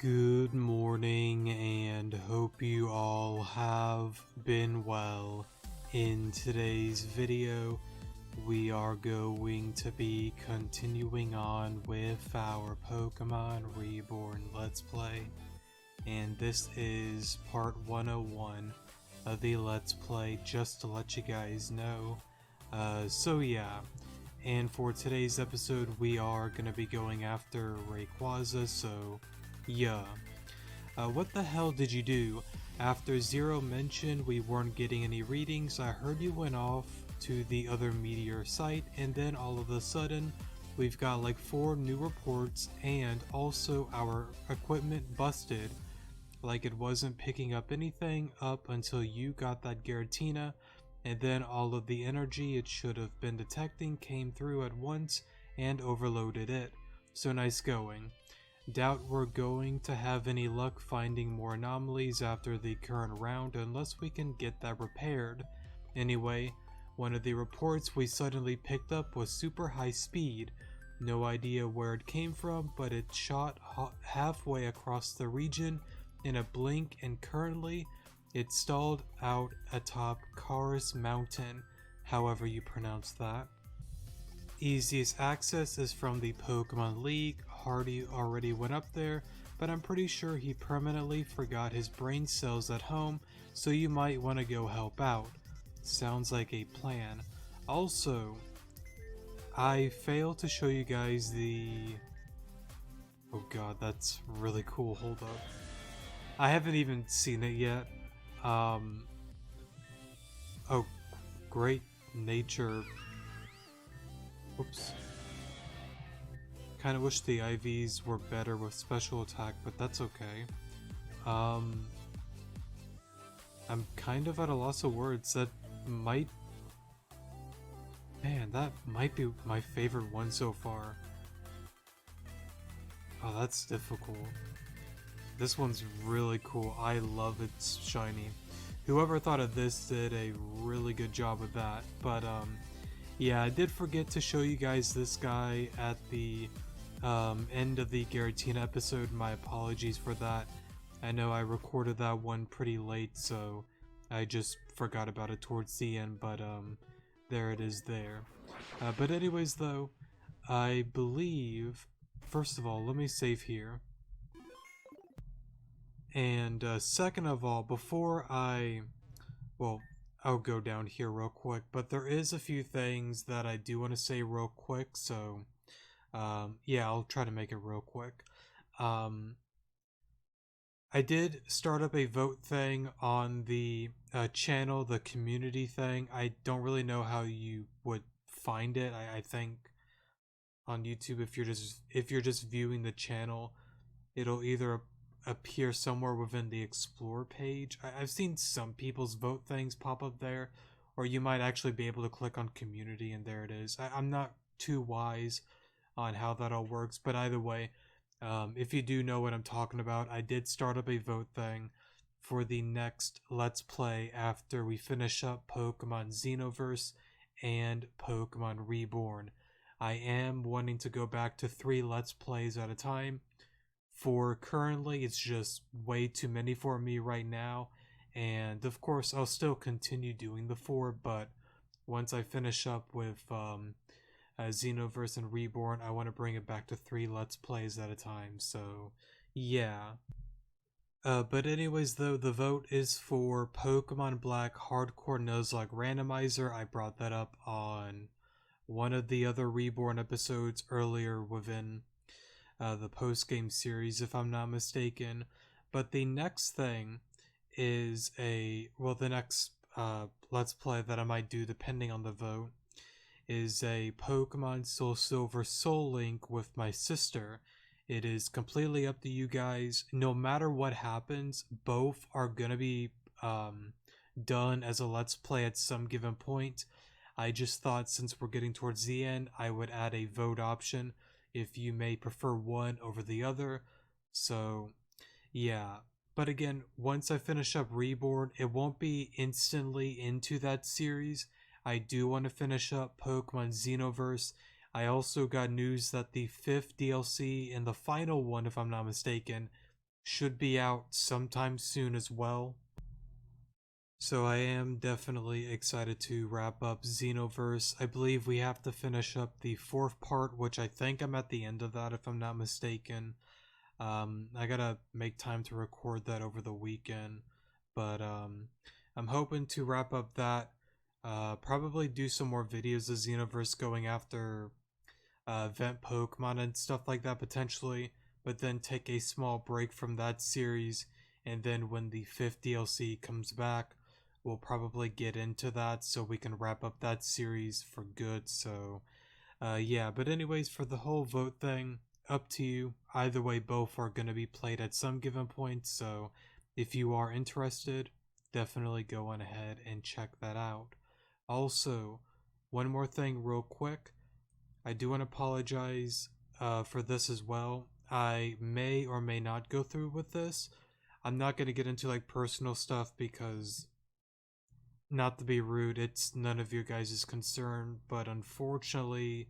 Good morning and hope you all have been well. In today's video, we are going to be continuing on with our Pokemon Reborn Let's Play. And this is part 101 of the Let's Play, just to let you guys know. So yeah, and for today's episode we are going to be going after Rayquaza, so yeah. What the hell did you do? After Zero mentioned we weren't getting any readings, I heard you went off to the other meteor site, and then all of a sudden we've got like 4 new reports, and also our equipment busted. Like it wasn't picking up anything up until you got that Giratina, and then all of the energy it should have been detecting came through at once and overloaded it. So nice going. Doubt we're going to have any luck finding more anomalies after the current round unless we can get that repaired. Anyway, one of the reports we suddenly picked up was super high speed. No idea where it came from, but it shot halfway across the region in a blink, and currently it's stalled out atop Karis Mountain, however you pronounce that. Easiest access is from the Pokemon League. Hardy already went up there, but I'm pretty sure he permanently forgot his brain cells at home, so you might want to go help out. Sounds like a plan. Also, I failed to show you guys the... Oh god, that's really cool, hold up. I haven't even seen it yet. Oh, great nature. Oops. Kinda wish the IVs were better with special attack, but that's okay. I'm kind of at a loss of words. That might... Man, that might be my favorite one so far. Oh, that's difficult. This one's really cool. I love its shiny. Whoever thought of this did a really good job with that. But, yeah, I did forget to show you guys this guy at the end of the Giratina episode. My apologies for that. I know I recorded that one pretty late, so I just forgot about it towards the end, but there it is there. But anyways though, I believe, first of all, let me save here. And second of all, before I'll go down here real quick, but there is a few things that I do want to say real quick, so yeah, I'll try to make it real quick. I did start up a vote thing on the channel, the community thing. I don't really know how you would find it. I think on YouTube, if you're just viewing the channel, it'll either appear somewhere within the explore page. I've seen some people's vote things pop up there, or you might actually be able to click on community and there it is. I'm not too wise on how that all works, but either way, if you do know what I'm talking about, I did start up a vote thing for the next Let's Play after we finish up Pokemon Xenoverse and Pokemon Reborn. I am wanting to go back to 3 Let's Plays at a time. For currently, it's just way too many for me right now, and of course I'll still continue doing the 4, but once I finish up with Xenoverse and Reborn, I want to bring it back to 3 Let's Plays at a time, so yeah. But anyways though, the vote is for Pokemon Black Hardcore Nuzlocke Randomizer. I brought that up on one of the other Reborn episodes earlier within the Postgame series, if I'm not mistaken. But the next thing is the next Let's Play that I might do, depending on the vote, is a Pokemon Soul Silver Soul Link with my sister. It is completely up to you guys. No matter what happens, both are gonna be done as a Let's Play at some given point. I just thought since we're getting towards the end, I would add a vote option if you may prefer one over the other. So yeah, but again, once I finish up Reborn, it won't be instantly into that series. I do want to finish up Pokemon Xenoverse. I also got news that the 5th DLC and the final one, if I'm not mistaken, should be out sometime soon as well. So I am definitely excited to wrap up Xenoverse. I believe we have to finish up the 4th part, which I think I'm at the end of that if I'm not mistaken. I gotta make time to record that over the weekend, but I'm hoping to wrap up that. Probably do some more videos of Xenoverse going after event Pokemon and stuff like that potentially, but then take a small break from that series, and then when the 5th DLC comes back, we'll probably get into that so we can wrap up that series for good. So yeah, but anyways, for the whole vote thing, up to you. Either way, both are going to be played at some given point, so if you are interested, definitely go on ahead and check that out. Also, one more thing real quick. I do want to apologize for this as well. I may or may not go through with this. I'm not going to get into like personal stuff because, not to be rude, it's none of your guys' concern, but unfortunately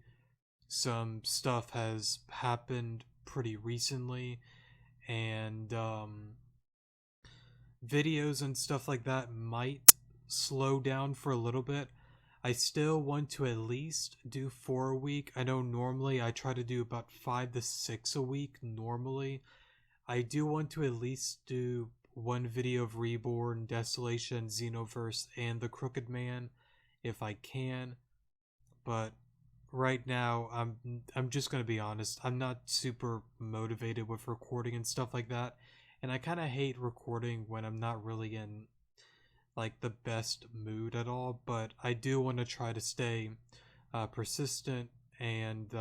some stuff has happened pretty recently, and videos and stuff like that might slow down for a little bit. I still want to at least do 4 a week. I know normally I try to do about 5 to 6 a week normally. I do want to at least do one video of Reborn, Desolation, Xenoverse, and the Crooked Man if I can, but right now I'm just gonna be honest. I'm not super motivated with recording and stuff like that, and I kind of hate recording when I'm not really in like the best mood at all. But I do want to try to stay persistent and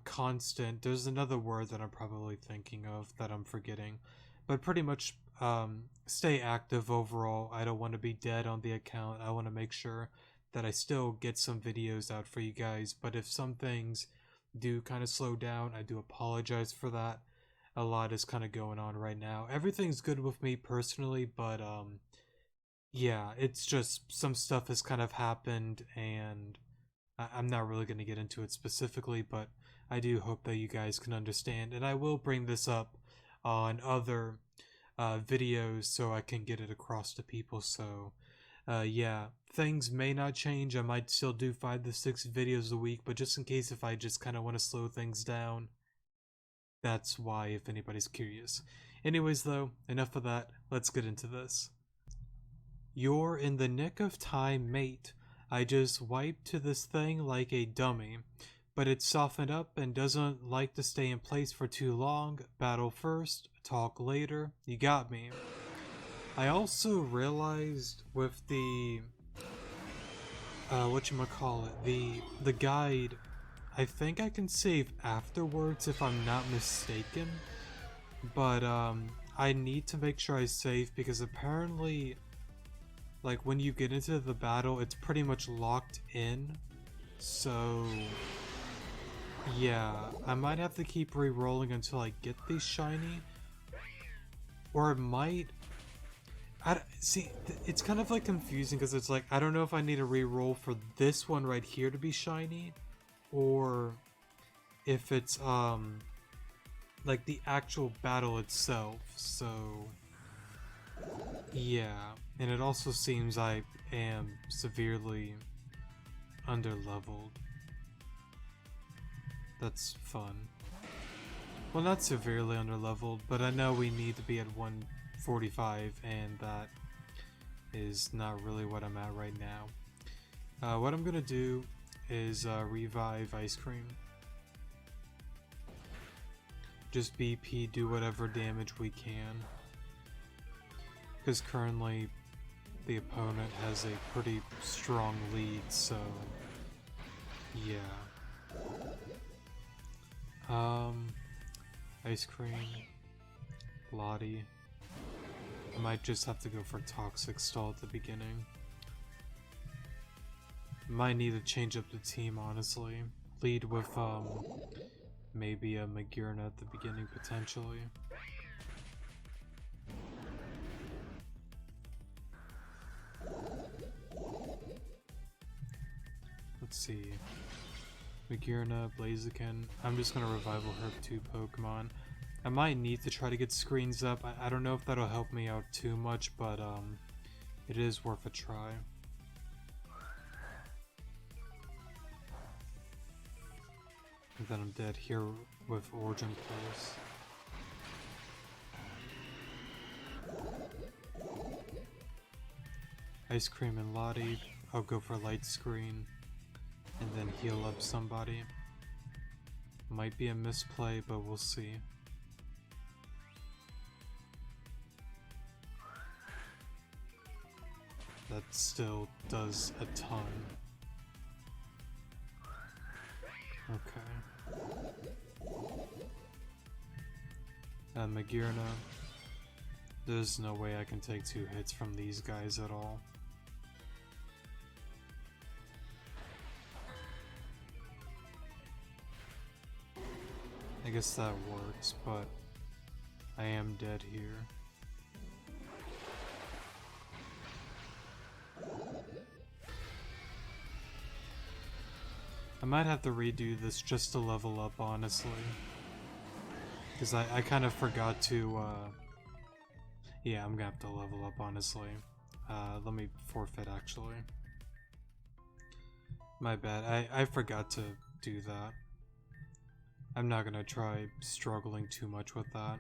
constant. There's another word that I'm probably thinking of that I'm forgetting, but pretty much stay active overall. I don't want to be dead on the account. I want to make sure that I still get some videos out for you guys, but if some things do kind of slow down, I do apologize for that. A lot is kind of going on right now. Everything's good with me personally, but yeah, it's just some stuff has kind of happened, and I'm not really going to get into it specifically, but I do hope that you guys can understand, and I will bring this up on other videos so I can get it across to people. So yeah, things may not change. I might still do 5 to 6 videos a week, but just in case if I just kind of want to slow things down, that's why, if anybody's curious. Anyways though, enough of that, let's get into this. You're in the nick of time, mate. I just wiped to this thing like a dummy, but it's softened up and doesn't like to stay in place for too long. Battle first, talk later. You got me. I also realized with the the guide, I think I can save afterwards if I'm not mistaken, but I need to make sure I save because apparently like when you get into the battle it's pretty much locked in. So yeah, I might have to keep re-rolling until I get these shiny, or it might see, it's kind of like confusing because it's like I don't know if I need a re-roll for this one right here to be shiny, or if it's like the actual battle itself. So yeah, and it also seems I am severely underleveled. That's fun. Well, not severely underleveled, but I know we need to be at 145, and that is not really what I'm at right now. What I'm gonna do is revive Ice Cream. Just BP, do whatever damage we can, because currently the opponent has a pretty strong lead, so yeah. Ice Cream, Lottie. I might just have to go for Toxic Stall at the beginning. Might need to change up the team, honestly. Lead with maybe a Magurna at the beginning potentially. Let's see. Magurna, Blaziken. I'm just gonna revival herb 2 Pokemon. I might need to try to get screens up. I don't know if that'll help me out too much, but it is worth a try. And then I'm dead here with Origin Pulse. Ice Cream and Lottie. I'll go for Light Screen and then heal up somebody. Might be a misplay, but we'll see. That still does a ton. Okay. Magirna. There's no way I can take 2 hits from these guys at all. I guess that works, but I am dead here. I might have to redo this just to level up, honestly. Because I kind of forgot to, yeah, I'm gonna have to level up, honestly. Let me forfeit, actually. My bad, I forgot to do that. I'm not gonna try struggling too much with that.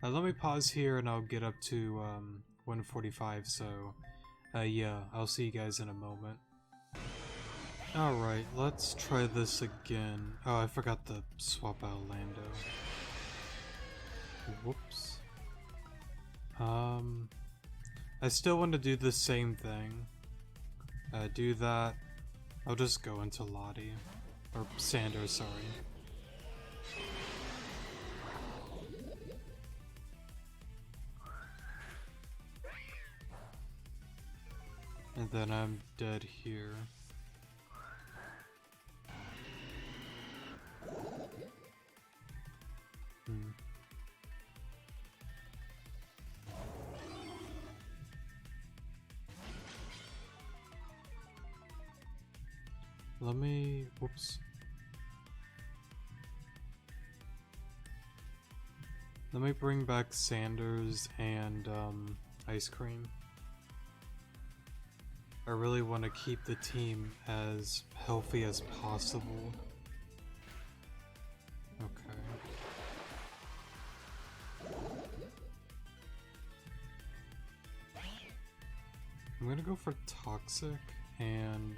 Let me pause here and I'll get up to 145, so yeah, I'll see you guys in a moment. Alright, let's try this again. Oh, I forgot to swap out Lando. Whoops. I still want to do the same thing. Do that. I'll just go into Lottie. Or Sanders, sorry. And then I'm dead here. Let me, whoops. Let me bring back Sanders and Ice Cream. I really want to keep the team as healthy as possible. Okay. I'm gonna go for Toxic and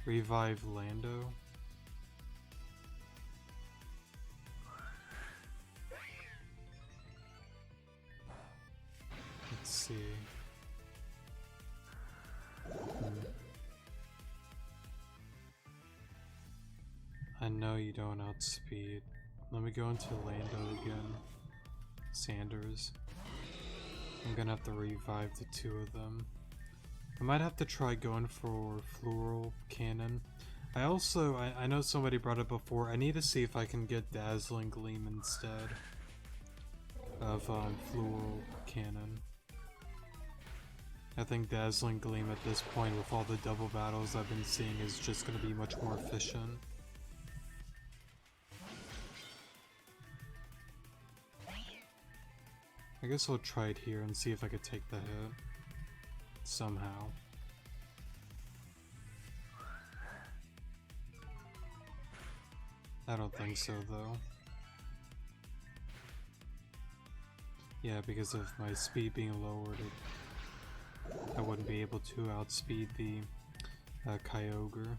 revive Lando. Let's see. I know you don't outspeed. Let me go into Lando again. Sanders. I'm gonna have to revive the 2 of them. I might have to try going for Floral Cannon. I also, I know somebody brought it before, I need to see if I can get Dazzling Gleam instead of Floral Cannon. I think Dazzling Gleam at this point with all the double battles I've been seeing is just going to be much more efficient. I guess I'll try it here and see if I could take the hit. Somehow. I don't think so, though. Yeah, because of my speed being lowered, I wouldn't be able to outspeed the Kyogre.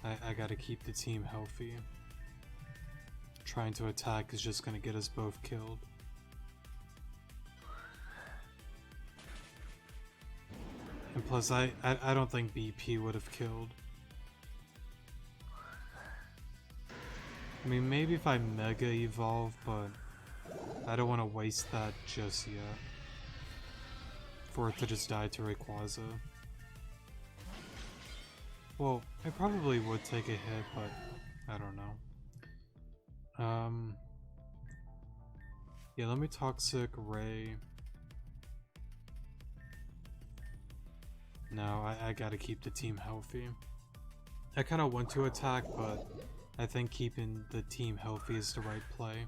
I gotta keep the team healthy. Trying to attack is just gonna get us both killed. And plus, I don't think BP would have killed. I mean, maybe if I Mega Evolve, but I don't want to waste that just yet. For it to just die to Rayquaza. Well, I probably would take a hit, but I don't know. Yeah, let me Toxic Ray. No, I gotta keep the team healthy. I kind of want to attack, but I think keeping the team healthy is the right play.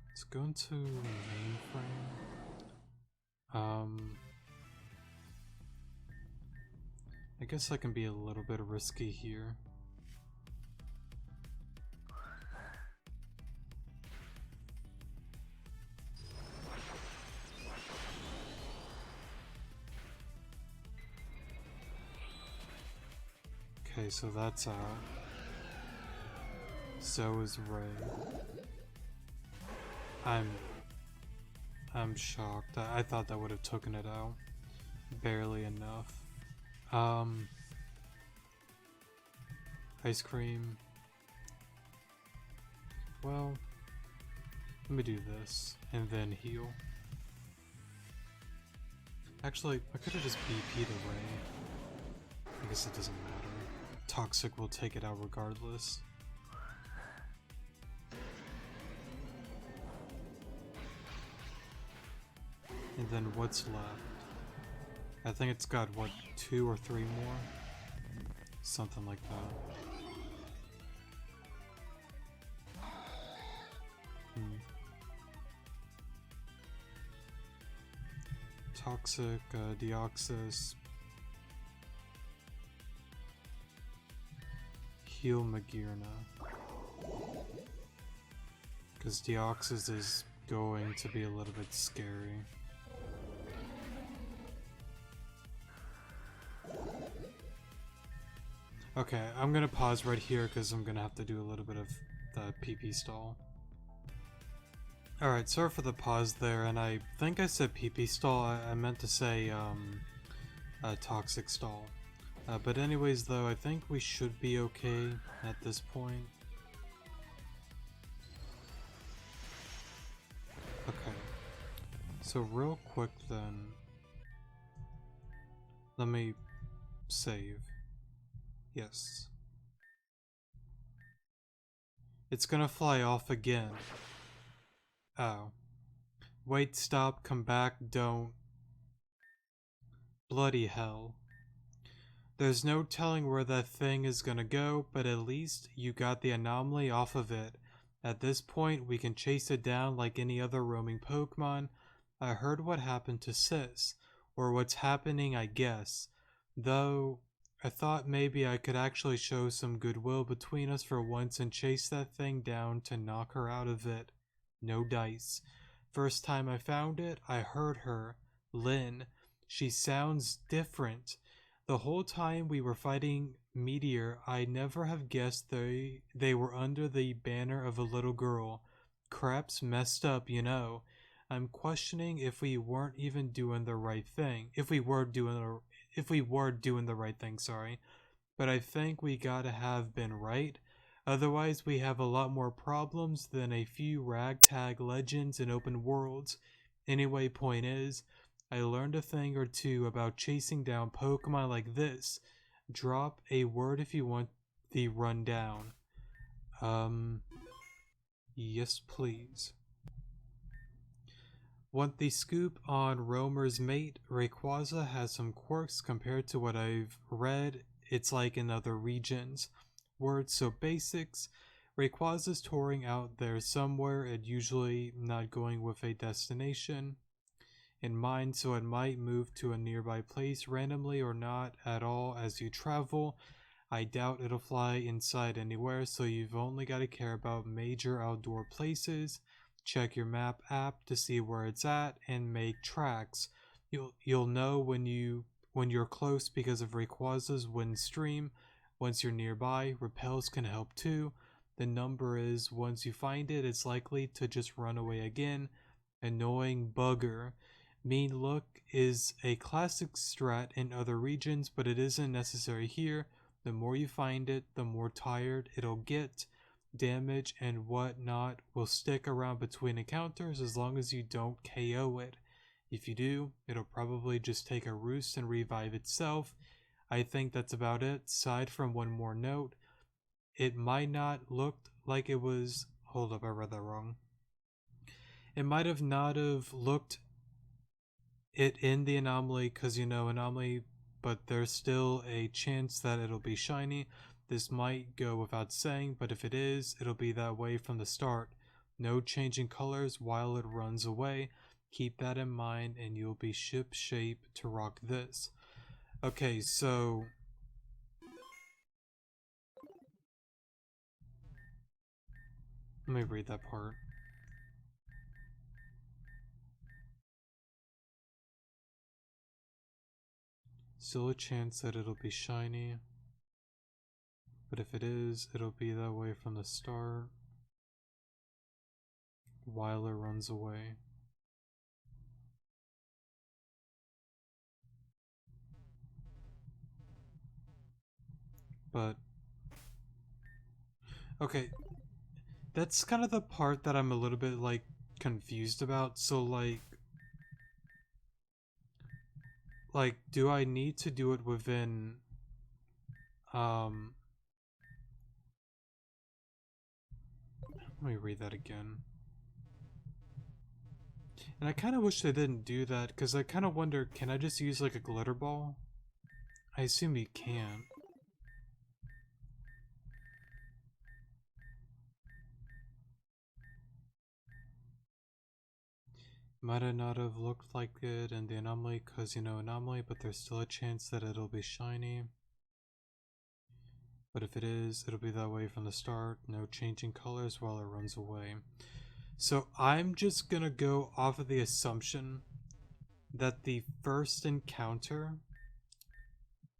Let's go into mainframe. I guess I can be a little bit risky here. Okay, so that's out. So is Ray. I'm shocked. I thought that would have taken it out. Barely enough. Ice cream. Well, let me do this and then heal. Actually, I could have just BP'd Ray. I guess it doesn't matter. Toxic will take it out regardless. And then what's left? I think it's got, what, 2 or 3 more? Something like that. Toxic, Deoxys. Heal Magirna. Because Deoxys is going to be a little bit scary. Okay, I'm gonna pause right here because I'm gonna have to do a little bit of the PP stall. Alright, sorry for the pause there, and I think I said PP stall. I meant to say toxic stall. But anyways though, I think we should be okay at this point. Okay, so real quick then, let me save. Yes. It's gonna fly off again. Oh. Wait, stop, come back, don't. Bloody hell. There's no telling where that thing is gonna go, but at least you got the anomaly off of it. At this point, we can chase it down like any other roaming Pokemon. I heard what happened to Sis, or what's happening, I guess. Though, I thought maybe I could actually show some goodwill between us for once and chase that thing down to knock her out of it. No dice. First time I found it, I heard her. Lynn. She sounds different. The whole time we were fighting Meteor, I never have guessed they were under the banner of a little girl. Crap's messed up, you know. I'm questioning if we weren't even doing the right thing. If we were doing the right thing, sorry. But I think we gotta have been right. Otherwise, we have a lot more problems than a few ragtag legends in open worlds. Anyway, point is, I learned a thing or two about chasing down Pokemon like this. Drop a word if you want the rundown. Yes please. Want the scoop on Roamer's mate? Rayquaza has some quirks compared to what I've read. It's like in other regions. Words so basics. Rayquaza's touring out there somewhere and usually not going with a destination in mind, so it might move to a nearby place randomly or not at all as you travel. I doubt it'll fly inside anywhere, so you've only got to care about major outdoor places. Check your map app to see where it's at and make tracks. You'll know when you're close because of Rayquaza's wind stream. Once you're nearby, repels can help too. The number is once you find it, it's likely to just run away again. Annoying bugger. Mean look is a classic strat in other regions, but it isn't necessary here. The more you find it, the more tired it'll get. Damage and whatnot will stick around between encounters as long as you don't KO it. If you do, it'll probably just take a roost and revive itself. I think that's about it, aside from one more note. It might not look like it was... Hold up, I read that wrong. it might have not have looked it in the anomaly, because you know anomaly, but there's still a chance that it'll be shiny. This might go without saying, but if it is, it'll be that way from the start. No changing colors while it runs away. Keep that in mind and you'll be ship shape to rock this. Okay, so let me read that part. Still a chance that it'll be shiny, but if it is, it'll be that way from the start while it runs away. But okay, that's kind of the part that I'm a little bit like confused about. So like do I need to do it within let me read that again. And I kind of wish they didn't do that, because I kind of wonder, can I just use like a glitter ball? I assume you can. Might have not have looked like it in the anomaly, because you know anomaly, but there's still a chance that it'll be shiny. But if it is, it'll be that way from the start. No changing colors while it runs away. So I'm just gonna go off of the assumption that the first encounter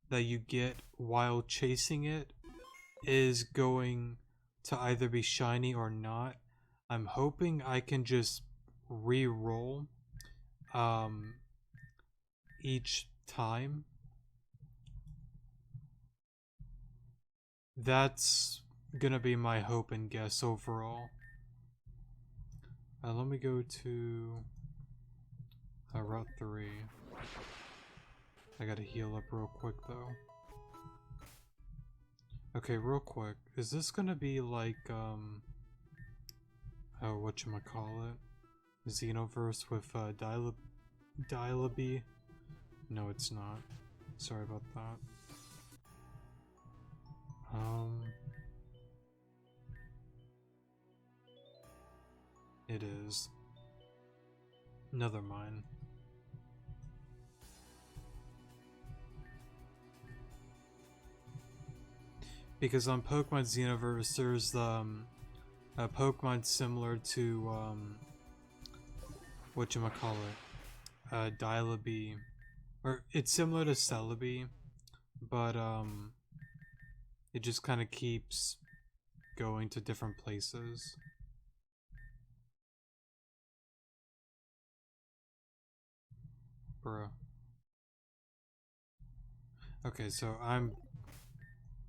that you get while chasing it is going to either be shiny or not. I'm hoping I can just re-roll each time. That's gonna be my hope and guess overall. Let me go to Route 3. I gotta heal up real quick though. Okay, real quick. Is this gonna be like, oh, whatchamacallit? Xenoverse with, Dialaby? No, it's not. Sorry about that. It is. Never mind. Because on Pokemon Xenoverse, there's a Pokemon similar to whatchamacallit, Dialaby, or it's similar to Celebi, but it just kind of keeps going to different places. Bruh. Okay, so I'm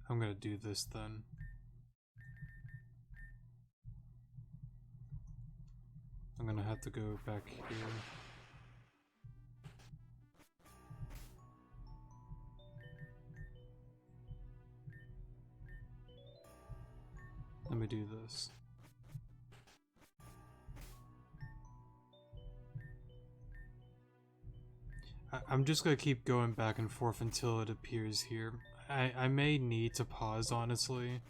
gonna do this then. I'm gonna have to go back here. Let me do this. I'm just gonna keep going back and forth until it appears here. I may need to pause, honestly.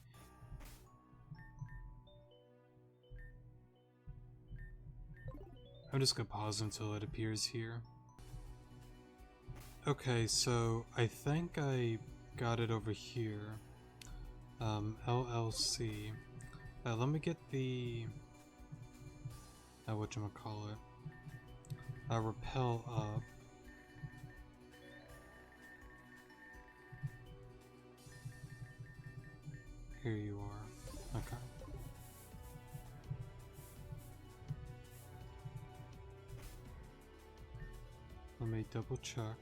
I'm just gonna pause until it appears here. Okay, so I think I got it over here. LLC. Let me get the whatchamacallit. Repel up. Here you are. Okay. Let me double check.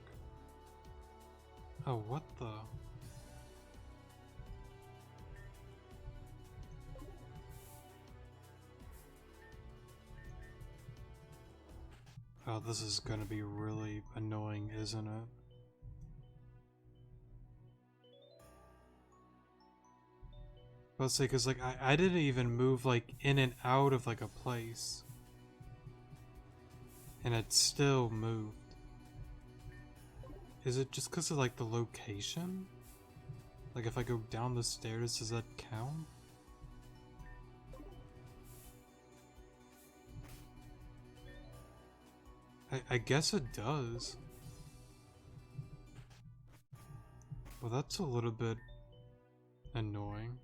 Oh, what the? Oh, this is gonna be really annoying, isn't it? Let's say, cause like I didn't even move like in and out of like a place. and it still moved. Is it just because of like the location? Like if I go down the stairs, does that count? I guess it does. Well, that's a little bit annoying.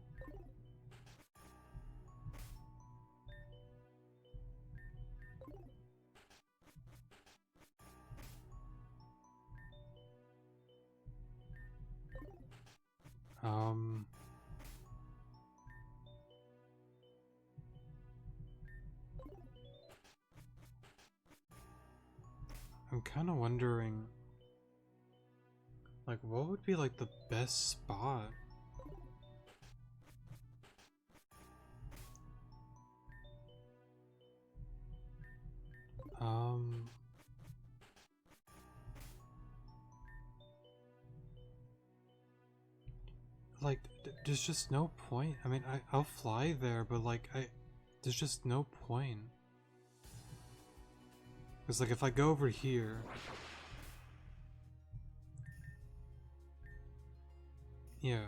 I'm kind of wondering, like, what would be like the best spot? Like, there's just no point. I mean, I'll fly there, but like, there's just no point. Because like, if I go over here, yeah.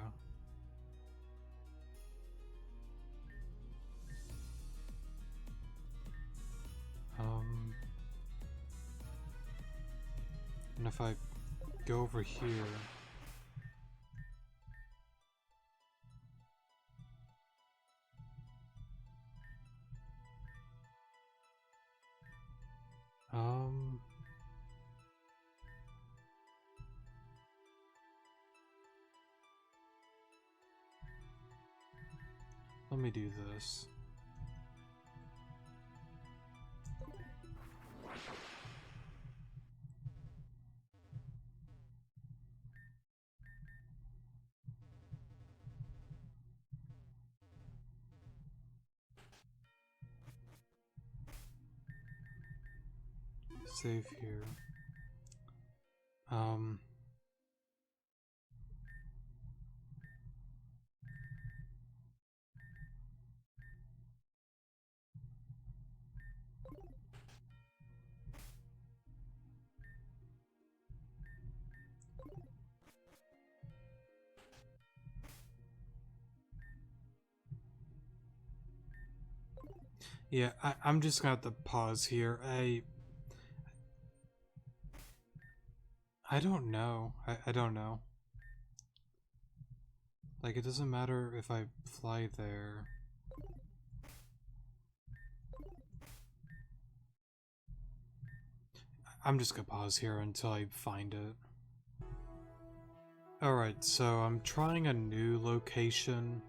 And if I go over here, let me do this. Save here. Yeah, I'm just gonna have to pause here. I don't know. I don't know. Like, it doesn't matter if I fly there. I'm just gonna pause here until I find it. Alright, so I'm trying a new location.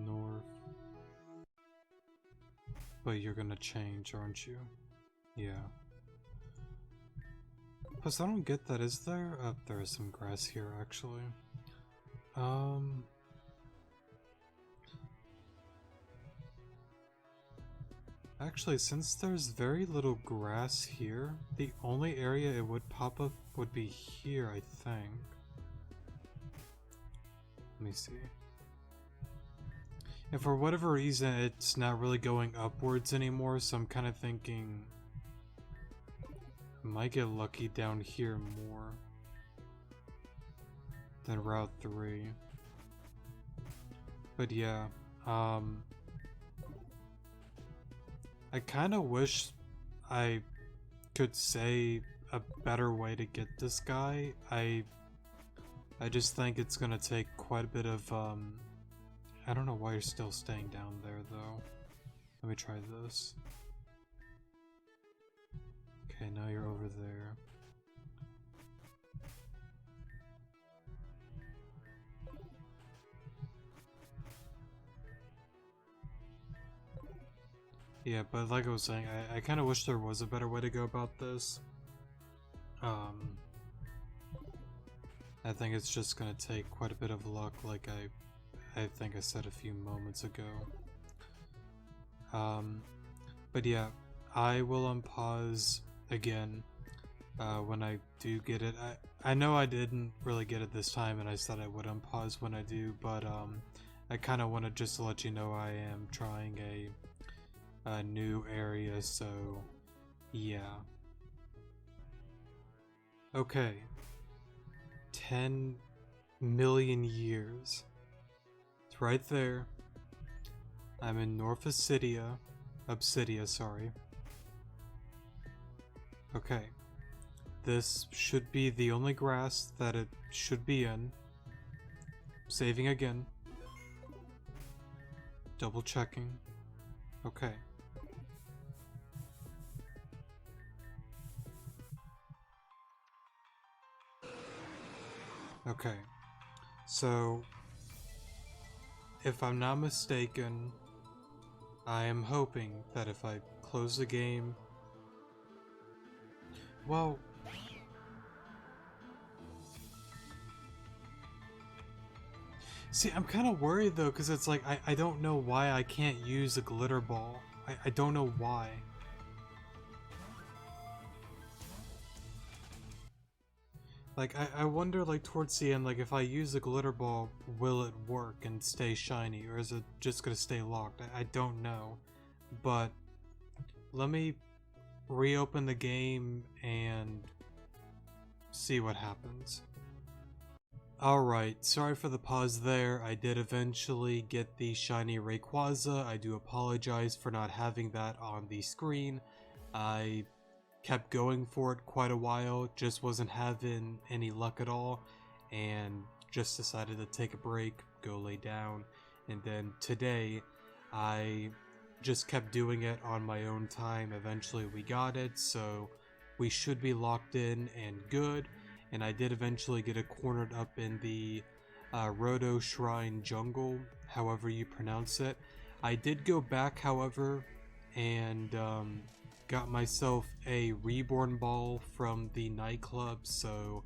North. But you're gonna change, aren't you? Yeah. Plus, I don't get that. Is there? There is some grass here, actually. Actually, since there's very little grass here, the only area it would pop up would be here, I think. Let me see. And for whatever reason, it's not really going upwards anymore, so I'm kind of thinking I might get lucky down here more than Route 3. But yeah, I kind of wish I could say a better way to get this guy. I just think it's gonna take quite a bit of, I don't know why you're still staying down there, though. Let me try this. Okay, now you're over there. Yeah, but like I was saying, I kind of wish there was a better way to go about this. I think it's just gonna take quite a bit of luck, like I think I said a few moments ago. But yeah, I will unpause again when I do get it. I know I didn't really get it this time, and I said I would unpause when I do, but I kind of wanted just to let you know I am trying a new area, so yeah. Okay. 10 million years. It's right there. I'm in North Obsidia, sorry. Okay. This should be the only grass that it should be in. Saving again. Double checking. Okay. Okay. So, if I'm not mistaken, I am hoping that if I close the game... Well... See, I'm kind of worried though, because it's like, I don't know why I can't use a glitter ball. I don't know why. Like, I wonder, like, towards the end, like, if I use a glitter ball, will it work and stay shiny, or is it just gonna stay locked? I don't know. But, let me reopen the game and see what happens. Alright, sorry for the pause there. I did eventually get the shiny Rayquaza. I do apologize for not having that on the screen. I kept going for it quite a while, just wasn't having any luck at all, and just decided to take a break, go lay down, and then today I just kept doing it on my own time. Eventually we got it, so we should be locked in and good. And I did eventually get it cornered up in the Roto Shrine Jungle, however you pronounce it. I did go back, however, and got myself a Reborn ball from the nightclub, so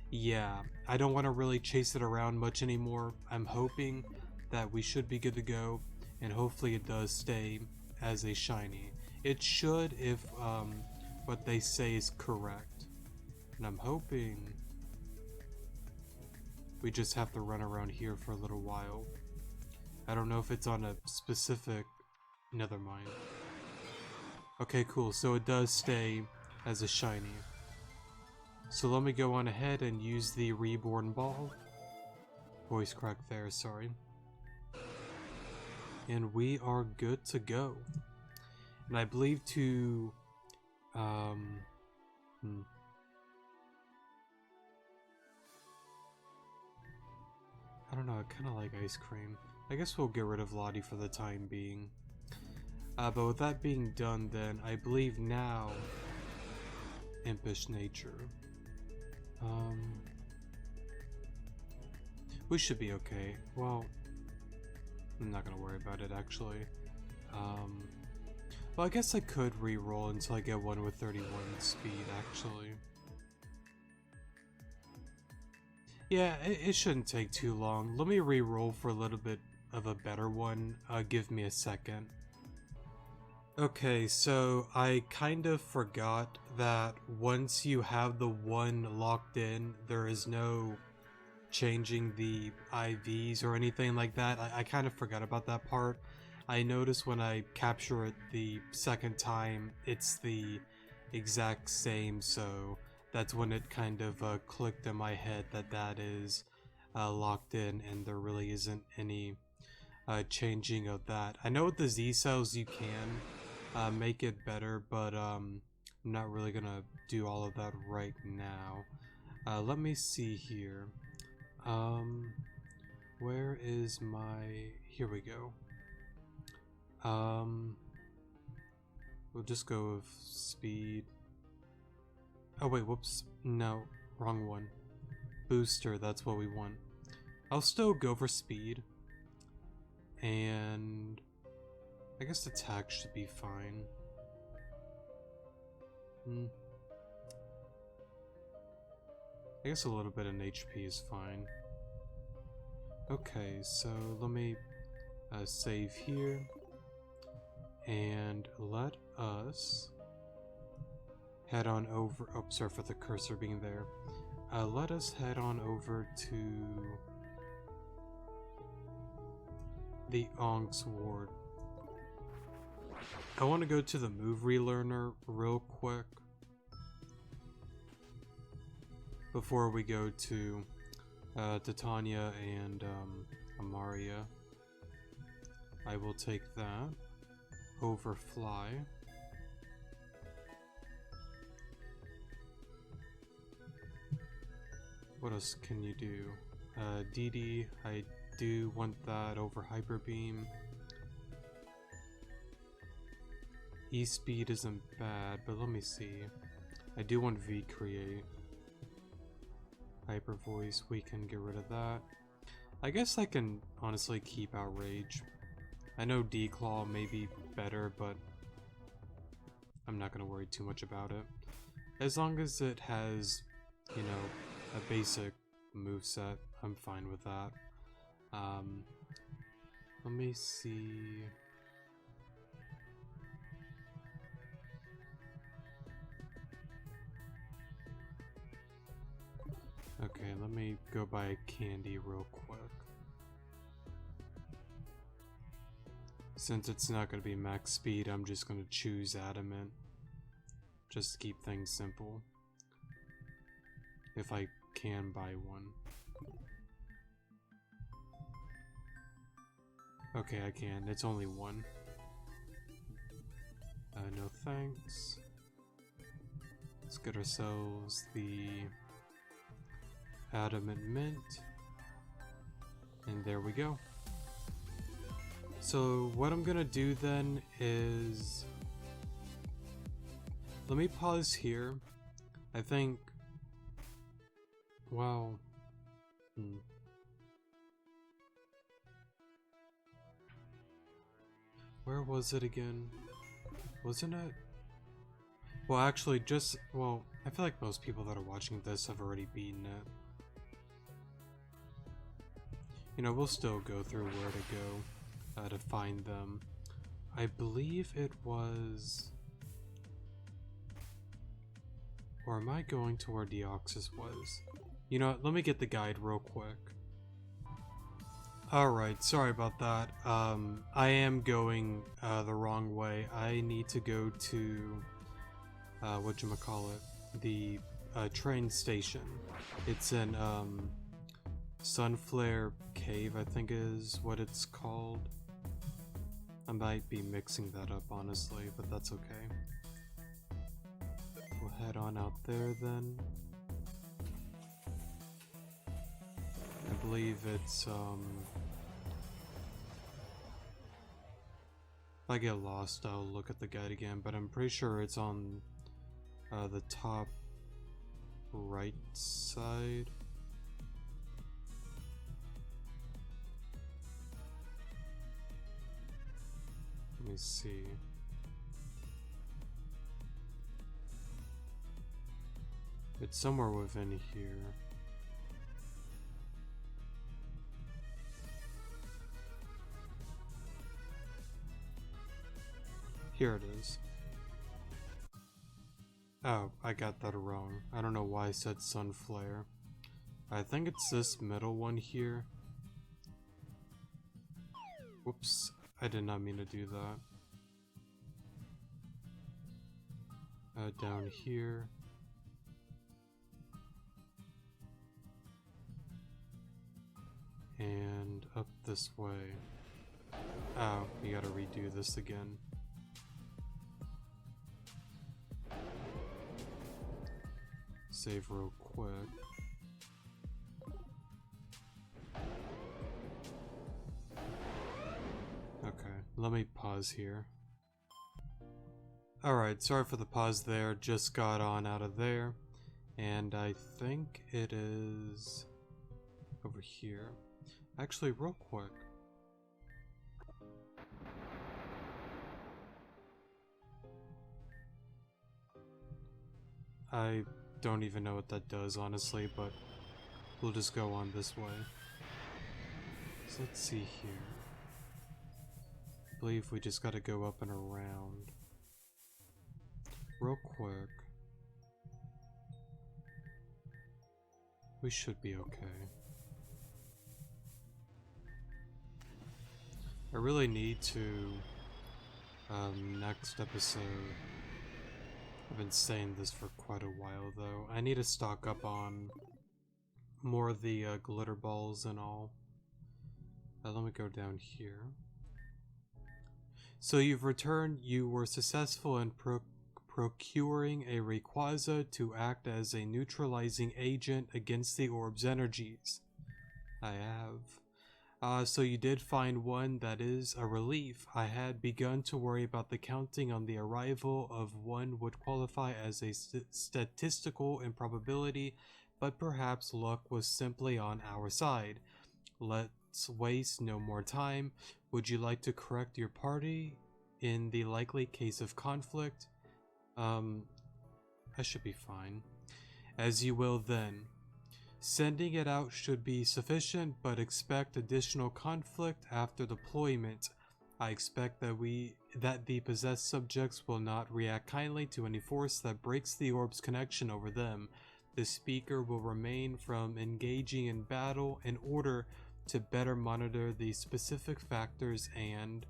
yeah, I don't want to really chase it around much anymore. I'm hoping that we should be good to go, and hopefully it does stay as a shiny. It should if what they say is correct. And I'm hoping we just have to run around here for a little while. I don't know if it's on a specific... Never mind. Okay, cool. So it does stay as a shiny. So let me go on ahead and use the Reborn ball. Voice crack there, sorry. And we are good to go. And I believe to... I don't know, I kind of like ice cream. I guess we'll get rid of Lottie for the time being. But with that being done then, I believe now... Impish nature. We should be okay. Well, I'm not gonna worry about it actually. Well, I guess I could re-roll until I get one with 31 speed actually. Yeah, it shouldn't take too long. Let me re-roll for a little bit of a better one. Give me a second. Okay, so I kind of forgot that once you have the one locked in, there is no changing the IVs or anything like that. I kind of forgot about that part. I noticed when I capture it the second time, it's the exact same, so... That's when it kind of clicked in my head that that is locked in and there really isn't any changing of that. I know with the Z cells you can make it better, but I'm not really gonna do all of that right now. Let me see here. Where is my... Here we go. We'll just go with speed. Oh wait, whoops. No, wrong one. Booster, that's what we want. I'll still go for speed. And... I guess attack should be fine. I guess a little bit in HP is fine. Okay, so let me save here. And let us... head on over... Oh, sorry for the cursor being there. Let us head on over to the Onk's Ward. I want to go to the move relearner real quick before we go to Titania and Amaria. I will take that over Fly. What else can you do? DD, I do want that over Hyper Beam. E-Speed isn't bad, but let me see. I do want V-Create. Hyper Voice, we can get rid of that. I guess I can honestly keep Outrage. I know D-Claw may be better, but I'm not going to worry too much about it. As long as it has, you know, a basic moveset, I'm fine with that. Let me see. Okay, let me go buy candy real quick. Since it's not going to be max speed, I'm just going to choose Adamant. Just to keep things simple. If I can buy one. Okay, I can. It's only one. No thanks. Let's get ourselves the Adamant Mint. And there we go. So what I'm gonna do then is... Let me pause here. I think... Wow. Where was it again? Wasn't it? Well, actually, well, I feel like most people that are watching this have already beaten it. You know, we'll still go through where to go to find them. I believe it was... Or am I going to where Deoxys was? You know what, let me get the guide real quick. Alright, sorry about that. I am going the wrong way. I need to go to, whatchamacallit, the train station. It's in Sunflare Cave, I think is what it's called. I might be mixing that up, honestly, but that's okay. We'll head on out there then. I believe it's, if I get lost, I'll look at the guide again, but I'm pretty sure it's on the top right side. Let me see. It's somewhere within here. Here it is. Oh, I got that wrong. I don't know why I said Sunflare. I think it's this middle one here. Whoops, I did not mean to do that. Down here. And up this way. Oh, you gotta redo this again. Save real quick. Okay, let me pause here. Alright, sorry for the pause there, just got on out of there. And I think it is over here. Actually, real quick. I don't even know what that does, honestly, but we'll just go on this way. So let's see here. I believe we just gotta go up and around. Real quick. We should be okay. I really need to Next episode. I've been saying this for quite a while though. I need to stock up on more of the glitter balls and all. Let me go down here. So you've returned. You were successful in procuring a Rayquaza to act as a neutralizing agent against the orb's energies. I have. So you did find one. That is a relief. I had begun to worry about the counting on the arrival of one would qualify as a statistical improbability, but perhaps luck was simply on our side. Let's waste no more time. Would you like to correct your party in the likely case of conflict? I should be fine. As you will then. Sending it out should be sufficient, but expect additional conflict after deployment. I expect that the possessed subjects will not react kindly to any force that breaks the orb's connection over them. The speaker will refrain from engaging in battle in order to better monitor the specific factors, and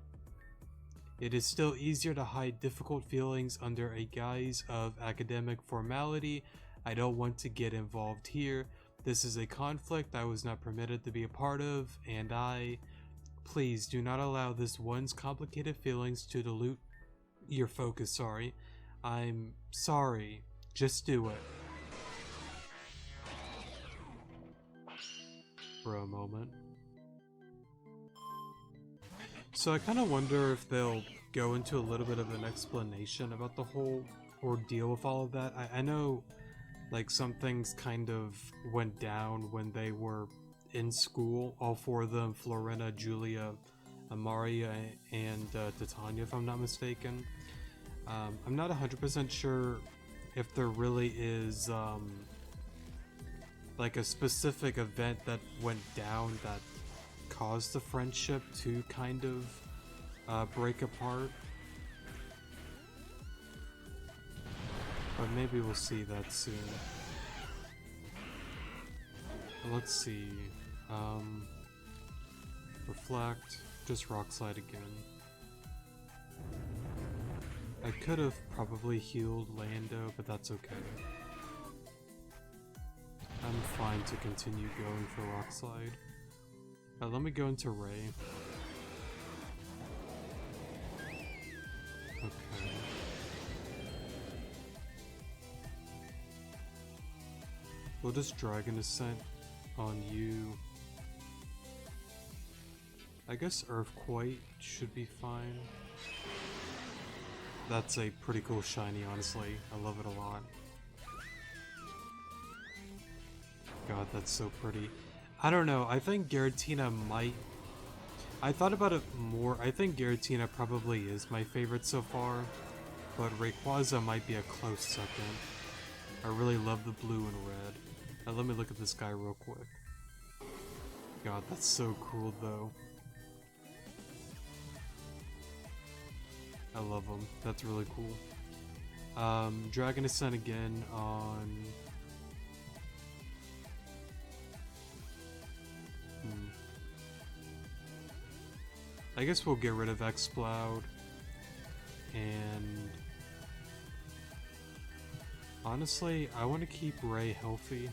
it is still easier to hide difficult feelings under a guise of academic formality. I don't want to get involved here. This is a conflict I was not permitted to be a part of, and please do not allow this one's complicated feelings to dilute your focus. Sorry. I'm sorry. Just do it. For a moment. So I kind of wonder if they'll go into a little bit of an explanation about the whole ordeal with all of that. I know like some things kind of went down when they were in school, all four of them, Florina, Julia, Amaria, and Titania, if I'm not mistaken. I'm not 100% sure if there really is like a specific event that went down that caused the friendship to kind of break apart. But maybe we'll see that soon. Let's see. Reflect. Just Rock Slide again. I could have probably healed Lando, but that's okay. I'm fine to continue going for Rock Slide. Let me go into Ray. Okay. We'll just Dragon Ascent on you. I guess Earthquake should be fine. That's a pretty cool shiny, honestly. I love it a lot. God, that's so pretty. I don't know, I think Giratina might... I thought about it more. I think Giratina probably is my favorite so far, but Rayquaza might be a close second. I really love the blue and red. Now let me look at this guy real quick. God, that's so cool though. I love him. That's really cool. Dragon Ascent again on... I guess we'll get rid of Exploud, and honestly, I want to keep Ray healthy.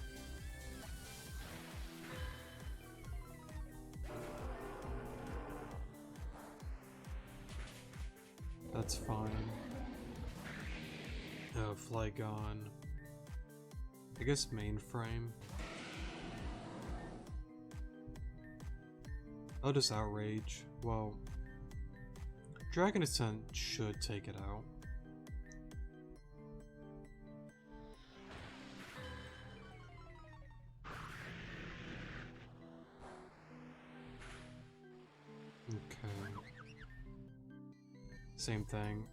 That's fine. Flygon. I guess Mainframe. I'll just Outrage. Well, Dragon Ascent should take it out. Okay. Same thing.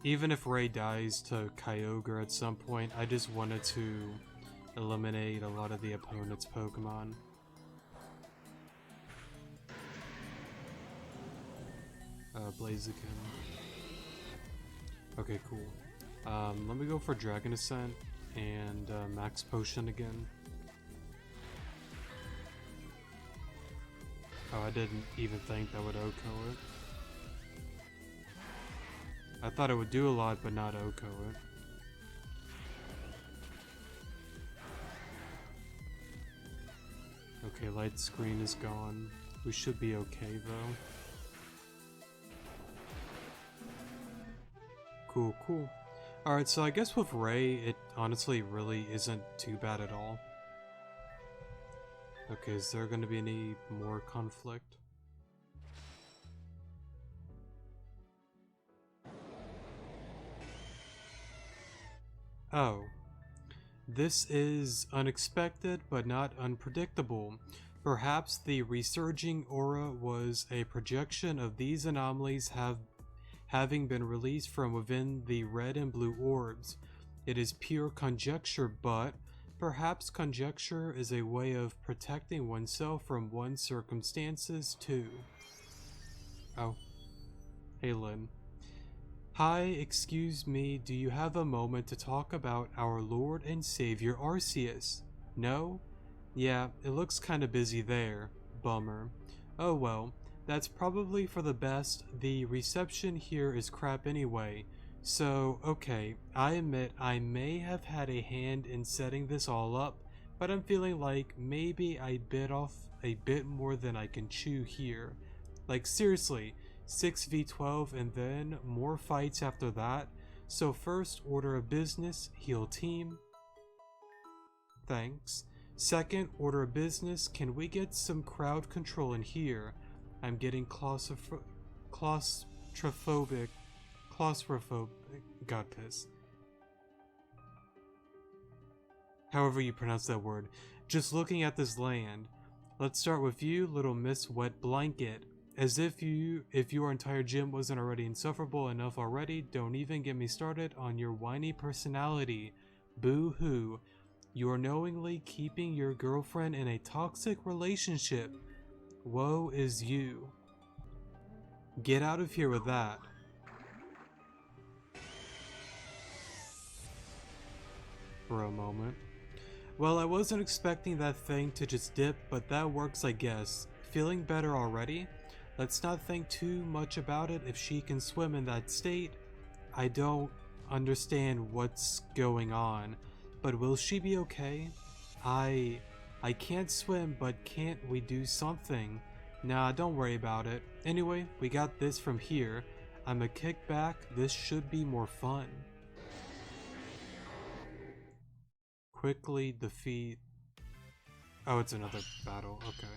Even if Ray dies to Kyogre at some point, I just wanted to eliminate a lot of the opponent's Pokemon. Blaziken. Okay, cool. Let me go for Dragon Ascent and Max Potion again. Oh, I didn't even think that would OHKO it. I thought it would do a lot, but not Oko it. Okay, light screen is gone. We should be okay though. Cool, cool. Alright, so I guess with Ray, it honestly really isn't too bad at all. Okay, is there going to be any more conflict? Oh. This is unexpected, but not unpredictable. Perhaps the resurging aura was a projection of these anomalies having been released from within the red and blue orbs. It is pure conjecture, but perhaps conjecture is a way of protecting oneself from one's circumstances too. Oh. Hey, Lynn. Hi, excuse me, do you have a moment to talk about our Lord and Savior Arceus? No? Yeah, it looks kinda busy there. Bummer. Oh well, that's probably for the best. The reception here is crap anyway. So, okay, I admit I may have had a hand in setting this all up, but I'm feeling like maybe I bit off a bit more than I can chew here. Like seriously, 6v12 and then more fights after that. So first order of business, heal team. Thanks. Second order of business, can we get some crowd control in here? I'm getting claustrophobic. God piss. However you pronounce that word. Just looking at this land. Let's start with you, little Miss Wet Blanket. As if your entire gym wasn't already insufferable enough already, don't even get me started on your whiny personality. Boo-hoo. You are knowingly keeping your girlfriend in a toxic relationship. Woe is you. Get out of here with that. For a moment. Well, I wasn't expecting that thing to just dip, but that works, I guess. Feeling better already? Let's not think too much about it. If she can swim in that state, I don't understand what's going on. But will she be okay? I can't swim, but can't we do something? Nah, don't worry about it. Anyway, we got this from here. I'm a kick back. This should be more fun. Quickly defeat... Oh, it's another battle. Okay.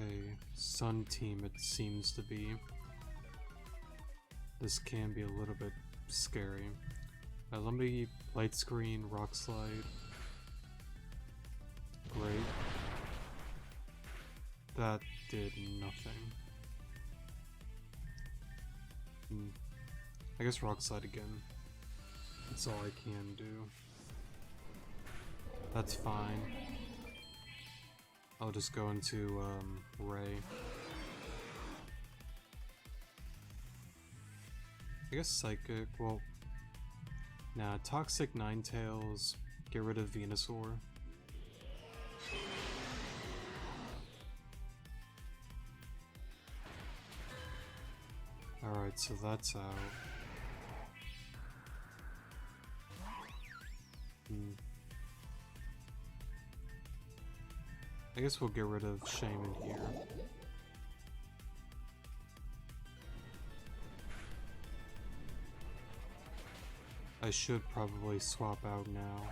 Okay, Sun Team it seems to be. This can be a little bit scary. Let me light screen, rock slide. Great. That did nothing. I guess rock slide again. That's all I can do. That's fine. I'll just go into Ray. I guess Psychic, well, nah, Toxic Ninetales, get rid of Venusaur. Alright, so that's out. I guess we'll get rid of Shaman here. I should probably swap out now.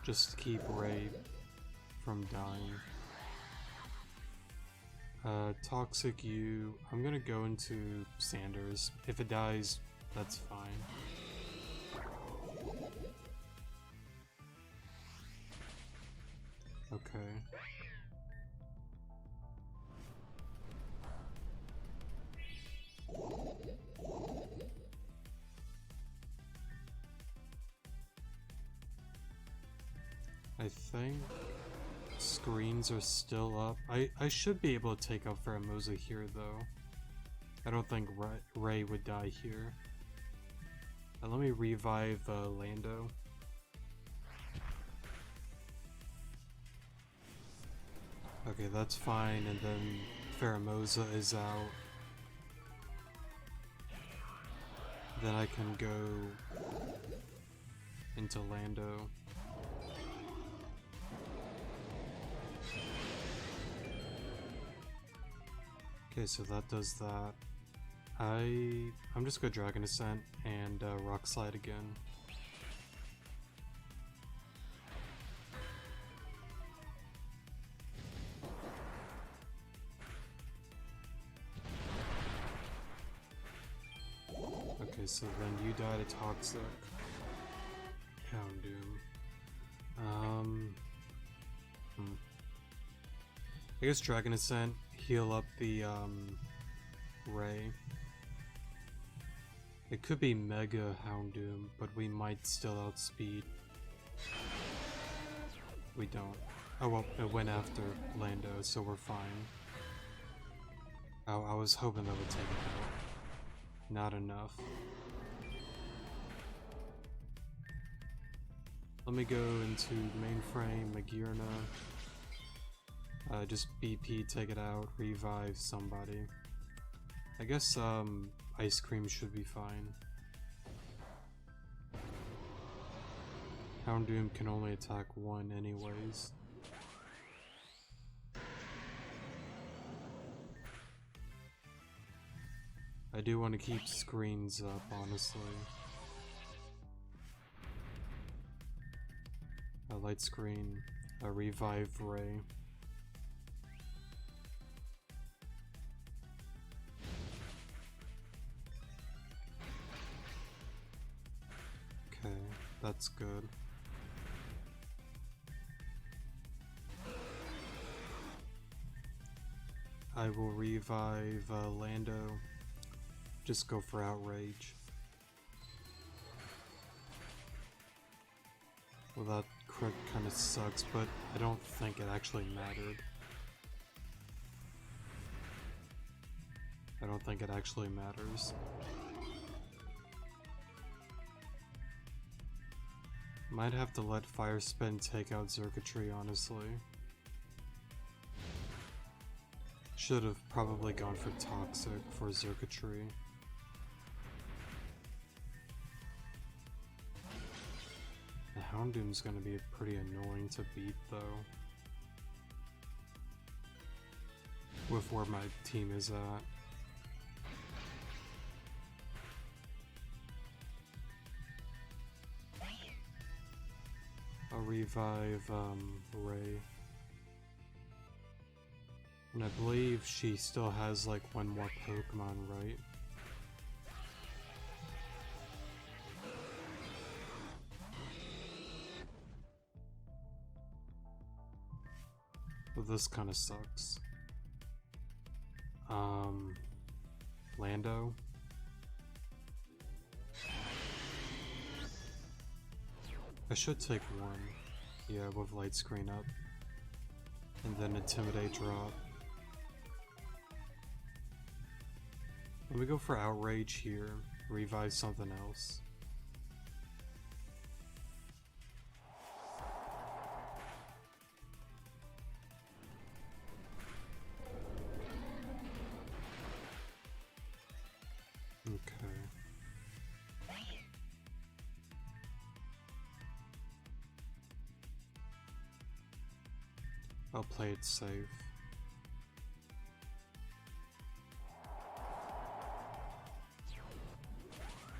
Just to keep Ray from dying. Toxic U, I'm gonna go into Sanders. If it dies, that's fine. Okay. I think screens are still up. I should be able to take out Faramosa here though. I don't think Ray would die here. Let me revive Lando. Okay, that's fine, and then Pheromosa is out. Then I can go into Lando. Okay, so that does that. I'm just gonna Dragon Ascent and Rock Slide again. Okay, so then you die to Toxic. Houndoom. I guess Dragon Ascent, heal up the Ray. It could be Mega Houndoom, but we might still outspeed. We don't. Oh well, it went after Lando, so we're fine. Oh, I was hoping that would take it out. Not enough. Let me go into mainframe, Magirna. Just BP, take it out, revive somebody. I guess Ice Cream should be fine. Houndoom can only attack one anyways. I do want to keep screens up, honestly. A light screen, a revive Ray. Okay, that's good. I will revive Lando. Just go for Outrage. Well, that crit kind of sucks, but I don't think it actually mattered. I don't think it actually matters. Might have to let Fire Spin take out Circuitry, honestly. Should have probably gone for Toxic for Circuitry. The Houndoom's gonna be pretty annoying to beat, though. With where my team is at. I'll revive Ray. And I believe she still has like one more Pokemon, right? Well, this kind of sucks. Lando. I should take one. Yeah, with light screen up. And then Intimidate drop. Let me go for Outrage here. Revive something else. Okay. I'll play it safe.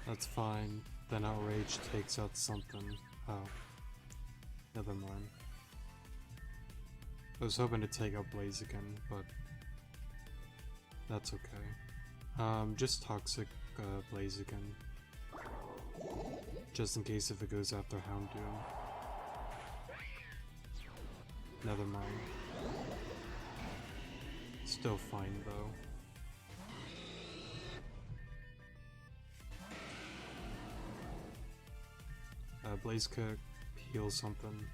That's fine. Then Outrage takes out something. Oh. Never mind. I was hoping to take out Blaziken, but that's okay. Just Toxic Blaziken. Just in case if it goes after Houndoom. Never mind. Still fine though. Blaze Kick, heal something.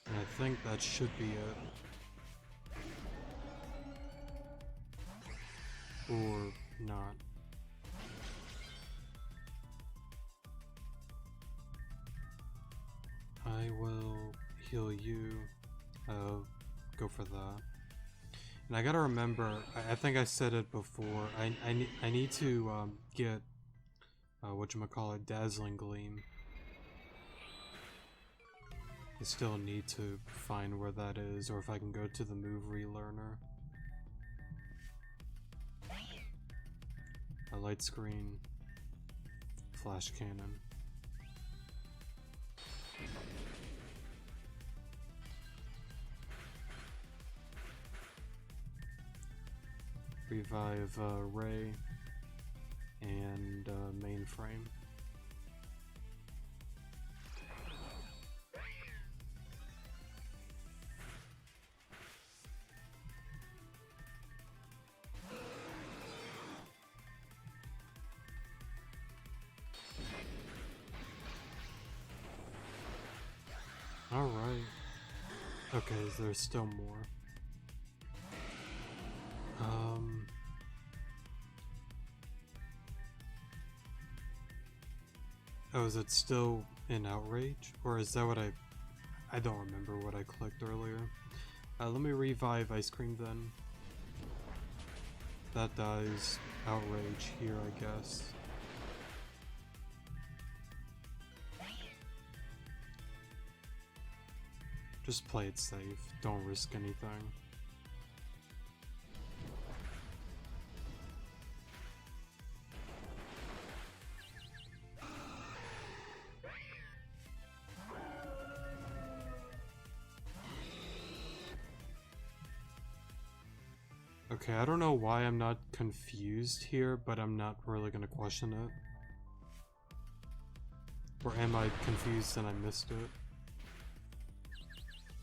And I think that should be it. Or not. I will heal you. Go for that. And I gotta remember, I think I said it before, I need to get, whatchamacallit, Dazzling Gleam. I still need to find where that is, or if I can go to the move relearner. A light screen. Flash cannon. Revive Ray and mainframe. Alright. Okay, there's still more. Oh, is it still in Outrage? Or is that what I don't remember what I clicked earlier. Let me revive Ice Cream then. That dies Outrage here, I guess. Just play it safe, don't risk anything. Okay, I don't know why I'm not confused here, but I'm not really gonna question it. Or am I confused and I missed it?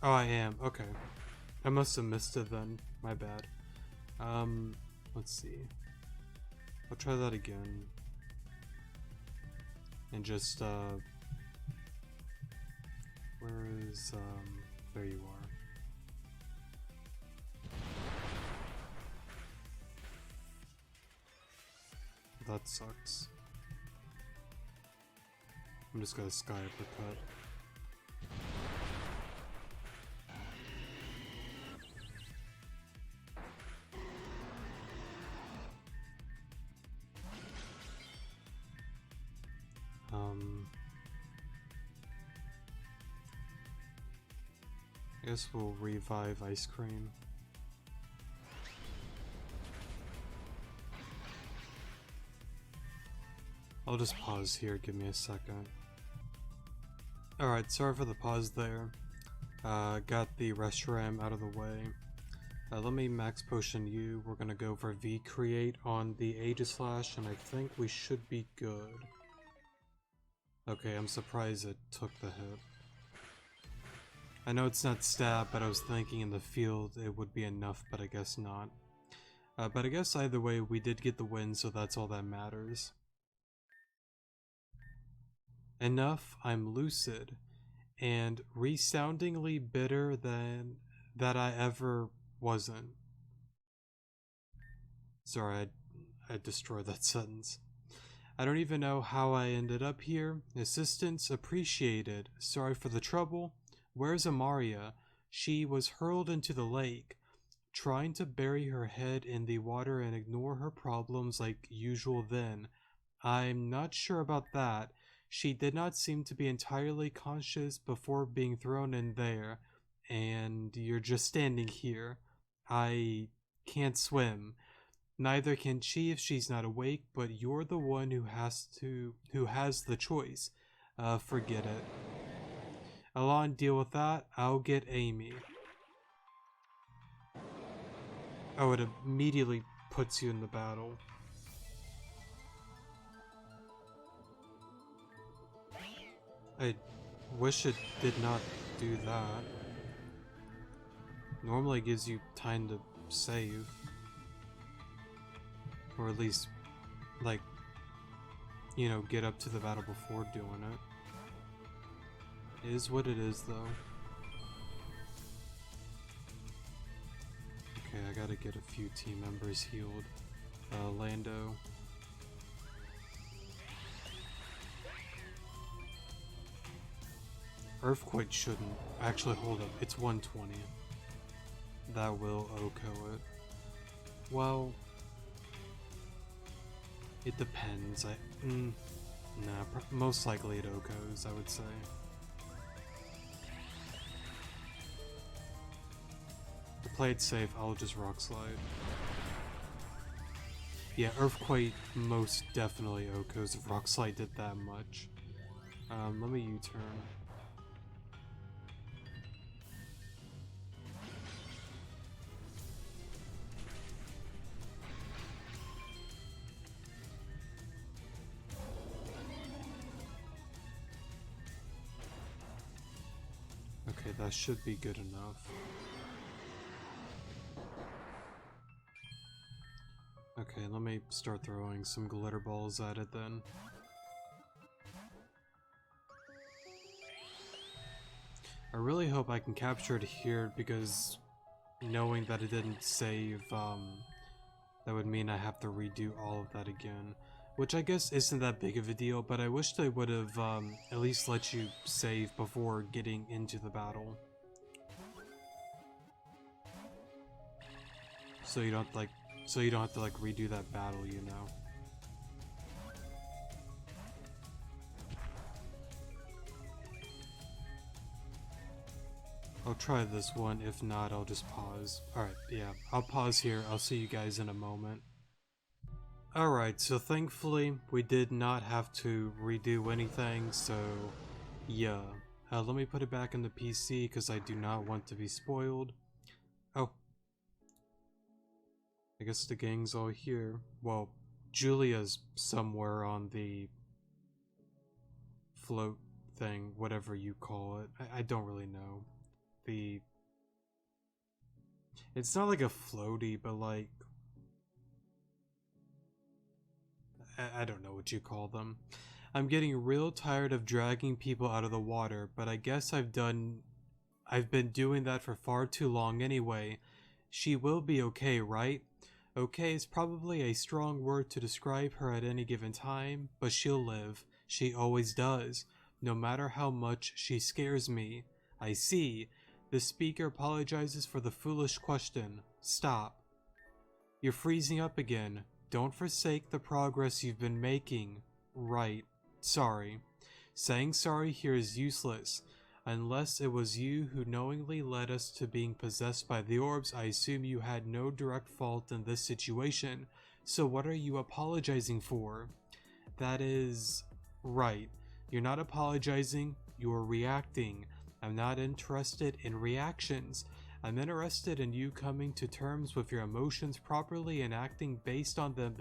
Oh, I am. Okay. I must have missed it then. My bad. Let's see. I'll try that again. And just, where is, there you are. That sucks. I'm just gonna Sky Uppercut. I guess we'll revive Ice Cream. I'll just pause here, give me a second. Alright, sorry for the pause there. Got the Reshiram out of the way. Let me max potion you. We're gonna go for V-Create on the Aegislash, and I think we should be good. Okay, I'm surprised it took the hit. I know it's not stab, but I was thinking in the field it would be enough, but I guess not. But I guess either way, we did get the win, so that's all that matters. Enough, I'm lucid, and resoundingly bitter than that I ever wasn't. Sorry, I destroyed that sentence. I don't even know how I ended up here. Assistance appreciated. Sorry for the trouble. Where's Amaria? She was hurled into the lake, trying to bury her head in the water and ignore her problems like usual then. I'm not sure about that. She did not seem to be entirely conscious before being thrown in there, and you're just standing here. I can't swim. Neither can she if she's not awake, but you're the one who has the choice. Forget it. Alon, deal with that. I'll get Amy. Oh, it immediately puts you in the battle. I wish it did not do that. Normally it gives you time to save. Or at least, like, you know, get up to the battle before doing it. It is what it is, though. Okay, I gotta get a few team members healed. Lando. Earthquake shouldn't. Actually, hold up. It's 120. That will OHKO it. Well, it depends. Nah, most likely it OHKOs, I would say. To play it safe, I'll just Rock Slide. Yeah, Earthquake most definitely OHKOs if Rock Slide did that much. Let me U-turn. Okay, that should be good enough. Okay, let me start throwing some glitter balls at it then. I really hope I can capture it here because knowing that it didn't save, that would mean I have to redo all of that again. Which I guess isn't that big of a deal, but I wish they would have at least let you save before getting into the battle. So you don't have to like redo that battle, you know. I'll try this one, if not I'll just pause. Alright, yeah, I'll pause here, I'll see you guys in a moment. Alright, so thankfully we did not have to redo anything, so yeah. Let me put it back in the PC because I do not want to be spoiled. Oh. I guess the gang's all here. Well, Julia's somewhere on the float thing, whatever you call it. I don't really know. It's not like a floaty, but like... I don't know what you call them. I'm getting real tired of dragging people out of the water, but I guess I've been doing that for far too long anyway. She will be okay, right? Okay is probably a strong word to describe her at any given time, but she'll live. She always does, no matter how much she scares me. I see. The speaker apologizes for the foolish question. Stop. You're freezing up again. Don't forsake the progress you've been making. Right. Sorry. Saying sorry here is useless. Unless it was you who knowingly led us to being possessed by the orbs, I assume you had no direct fault in this situation. So what are you apologizing for? That is... right. You're not apologizing, you're reacting. I'm not interested in reactions. I'm interested in you coming to terms with your emotions properly and acting based on them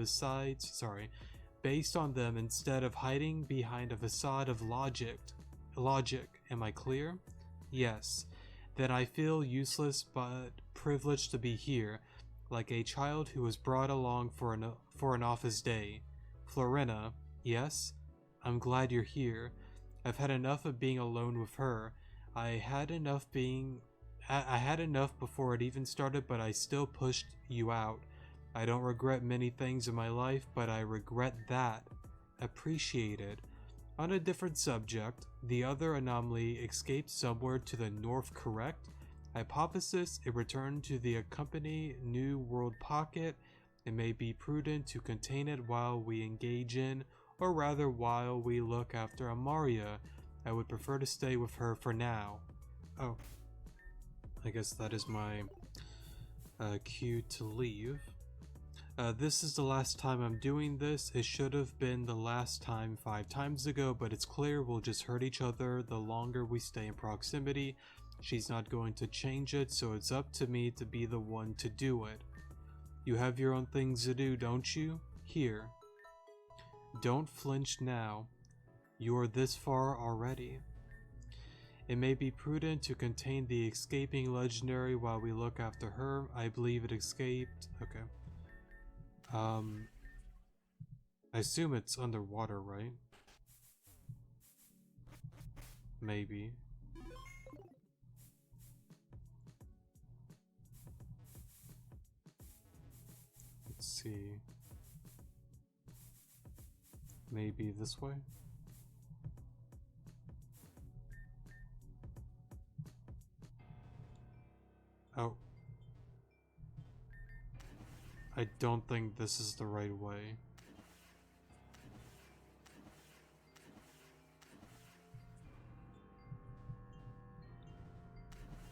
based on them instead of hiding behind a facade of logic. Am I clear? Yes. Then I feel useless but privileged to be here, like a child who was brought along for an office day. Florina, yes? I'm glad you're here. I've had enough of being alone with her. I had enough before it even started, but I still pushed you out. I don't regret many things in my life, but I regret that. Appreciate it. On a different subject, the other anomaly escaped somewhere to the north, correct? Hypothesis, it returned to the accompanying New World pocket. It may be prudent to contain it while we engage in, or rather while we look after Amaria. I would prefer to stay with her for now. Oh. I guess that is my cue to leave. This is the last time I'm doing this. It should have been the last time 5 times ago, but it's clear we'll just hurt each other the longer we stay in proximity. She's not going to change it, so it's up to me to be the one to do it. You have your own things to do, don't you? Here. Don't flinch now. You're this far already. It may be prudent to contain the escaping legendary while we look after her. I believe it escaped. Okay. I assume it's underwater, right? Maybe. Let's see. Maybe this way? Oh. I don't think this is the right way.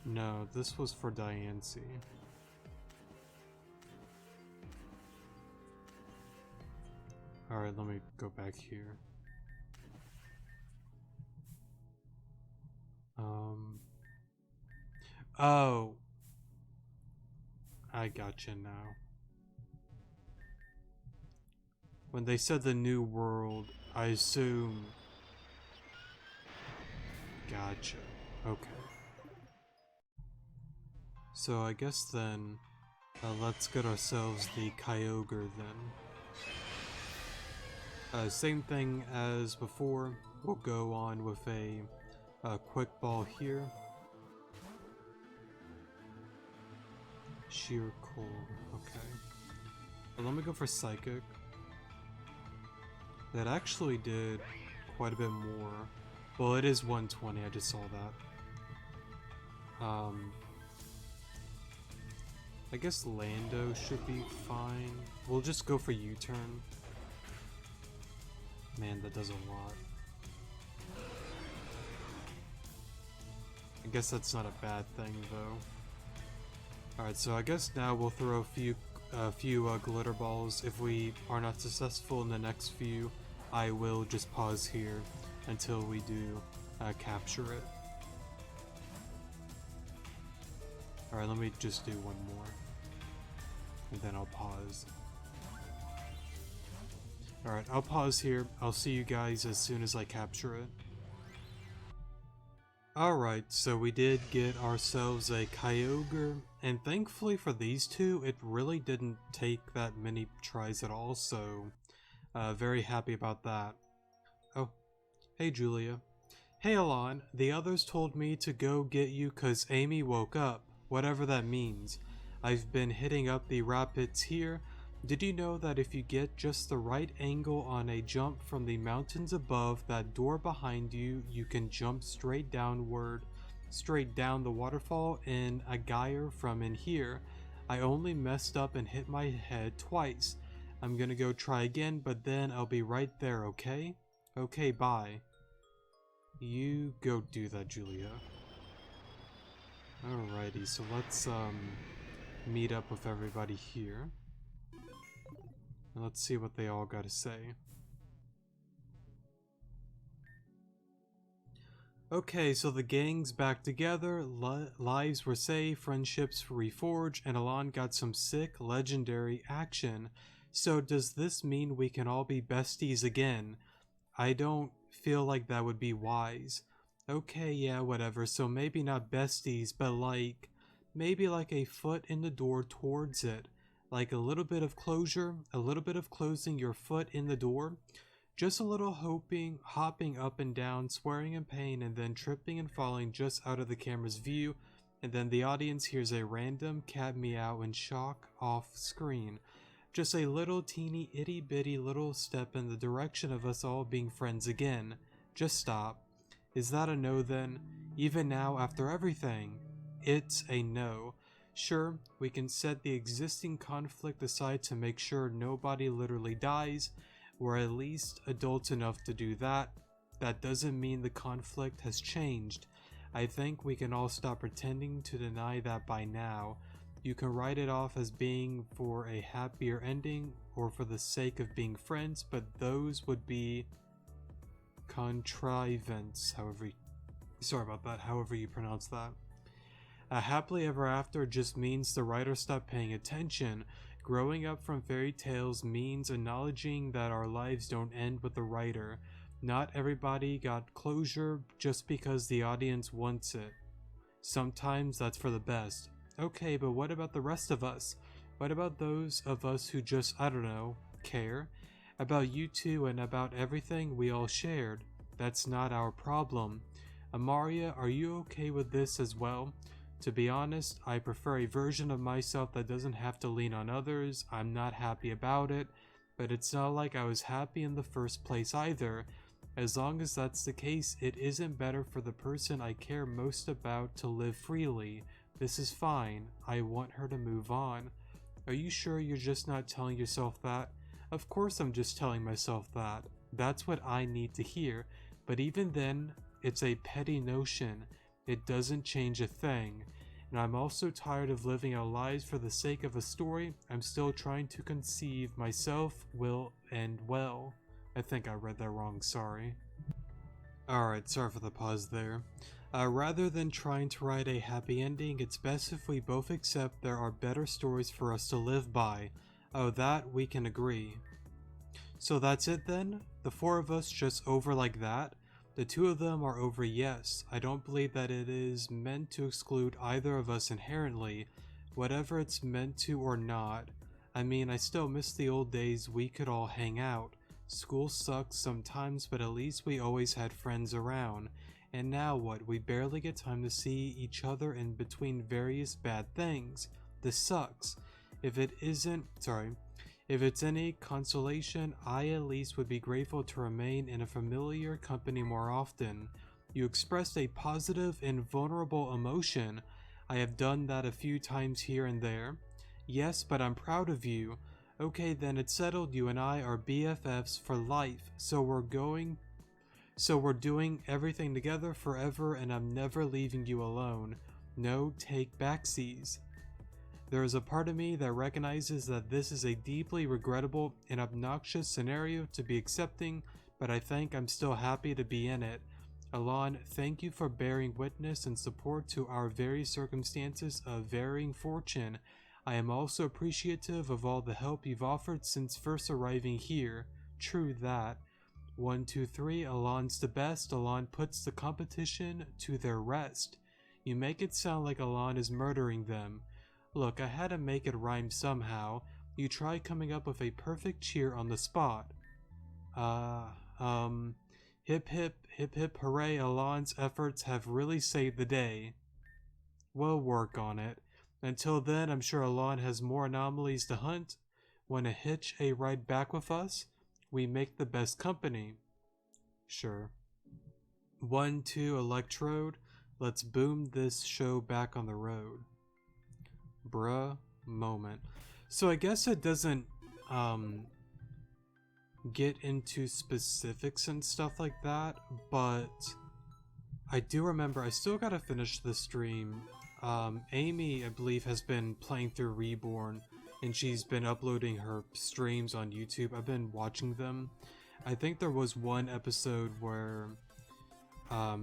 No, this was for Diancie. Alright, let me go back here. Oh. I gotcha now. When they said the new world, I assume... Gotcha. Okay. So I guess then, let's get ourselves the Kyogre then. Same thing as before, we'll go on with a quick ball here. Sheer cold, okay. Let me go for Psychic. That actually did quite a bit more. Well, it is 120, I just saw that. I guess Lando should be fine. We'll just go for U-turn. Man, that does a lot. I guess that's not a bad thing, though. Alright, so I guess now we'll throw a few glitter balls. If we are not successful in the next few, I will just pause here until we do capture it. Alright, let me just do one more. And then I'll pause. Alright, I'll pause here. I'll see you guys as soon as I capture it. Alright, so we did get ourselves a Kyogre, and thankfully for these two, it really didn't take that many tries at all, so very happy about that. Oh, hey Julia. Hey Alon, the others told me to go get you cause Amy woke up, whatever that means. I've been hitting up the rapids here. Did you know that if you get just the right angle on a jump from the mountains above that door behind you, you can jump straight downward, straight down the waterfall in a gyre from in here? I only messed up and hit my head twice. I'm gonna go try again, but then I'll be right there, okay? Okay, bye. You go do that, Julia. Alrighty, so let's meet up with everybody here. And let's see what they all gotta say. Okay, so the gang's back together, lives were saved, friendships reforged, and Alon got some sick, legendary action. So does this mean we can all be besties again? I don't feel like that would be wise. Okay, yeah, whatever, so maybe not besties, but like, maybe like a foot in the door towards it. Like a little bit of closure, a little bit of closing your foot in the door. Just a little hopping up and down, swearing in pain, and then tripping and falling just out of the camera's view, and then the audience hears a random cat meow in shock off screen. Just a little teeny itty bitty little step in the direction of us all being friends again. Just stop. Is that a no then? Even now after everything? It's a no. Sure, we can set the existing conflict aside to make sure nobody literally dies. We're at least adults enough to do that. That doesn't mean the conflict has changed. I think we can all stop pretending to deny that by now. You can write it off as being for a happier ending or for the sake of being friends, but those would be contrivance, however you pronounce that. A happily ever after just means the writer stopped paying attention. Growing up from fairy tales means acknowledging that our lives don't end with the writer. Not everybody got closure just because the audience wants it. Sometimes that's for the best. Okay, but what about the rest of us? What about those of us who just, I don't know, care? About you two and about everything we all shared. That's not our problem. Amaria, are you okay with this as well? To be honest, I prefer a version of myself that doesn't have to lean on others. I'm not happy about it, but it's not like I was happy in the first place either. As long as that's the case, it isn't better for the person I care most about to live freely. This is fine. I want her to move on. Are you sure you're just not telling yourself that? Of course I'm just telling myself that. That's what I need to hear. But even then, it's a petty notion. It doesn't change a thing. And I'm also tired of living our lives for the sake of a story I'm still trying to conceive myself will end well. I think I read that wrong, sorry. Alright, sorry for the pause there. Rather than trying to write a happy ending, it's best if we both accept there are better stories for us to live by. Oh, that we can agree. So that's it then? The four of us just over like that? The two of them are over, yes. I don't believe that it is meant to exclude either of us inherently, whatever it's meant to or not. I mean, I still miss the old days we could all hang out. School sucks sometimes, but at least we always had friends around. And now what? We barely get time to see each other in between various bad things. This sucks. If it's any consolation, I at least would be grateful to remain in a familiar company more often. You expressed a positive and vulnerable emotion. I have done that a few times here and there. Yes, but I'm proud of you. Okay, then it's settled. You and I are BFFs for life, so we're doing everything together forever, and I'm never leaving you alone. No take backsies. There is a part of me that recognizes that this is a deeply regrettable and obnoxious scenario to be accepting, but I think I'm still happy to be in it. Alon, thank you for bearing witness and support to our various circumstances of varying fortune. I am also appreciative of all the help you've offered since first arriving here. True that. 1, 2, 3, Alon's the best. Alon puts the competition to their rest. You make it sound like Alon is murdering them. Look, I had to make it rhyme somehow. You try coming up with a perfect cheer on the spot. Hip hip hooray, Alon's efforts have really saved the day. We'll work on it. Until then, I'm sure Alon has more anomalies to hunt. Wanna hitch a ride back with us? We make the best company. Sure. 1, 2, Electrode. Let's boom this show back on the road. Bruh moment. So I guess it doesn't get into specifics and stuff like that, but I do remember I still gotta finish the stream. Amy, I believe, has been playing through Reborn, and she's been uploading her streams on YouTube. I've been watching them. I think there was one episode where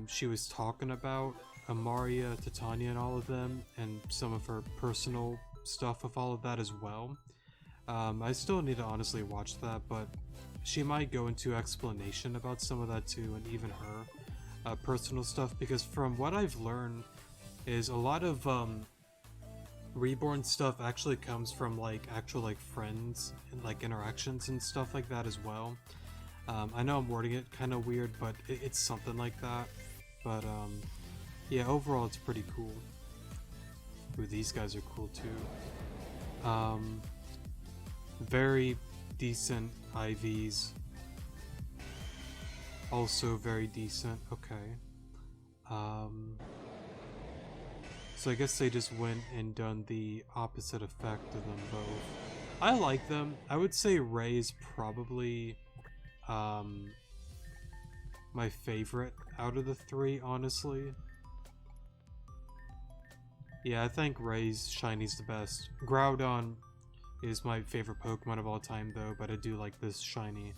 she was talking about Amaria, Titania, and all of them, and some of her personal stuff with all of that as well. I still need to honestly watch that, but she might go into explanation about some of that too, and even her personal stuff, because from what I've learned is a lot of Reborn stuff actually comes from like actual like friends and like interactions and stuff like that as well. I know I'm wording it kind of weird, but it's something like that. But yeah, overall it's pretty cool. Ooh, these guys are cool too. Very decent IVs. Also very decent. Okay. So I guess they just went and done the opposite effect of them both. I like them. I would say Ray is probably my favorite out of the three, honestly. Yeah, I think Ray's Shiny's the best. Groudon is my favorite Pokemon of all time though, but I do like this Shiny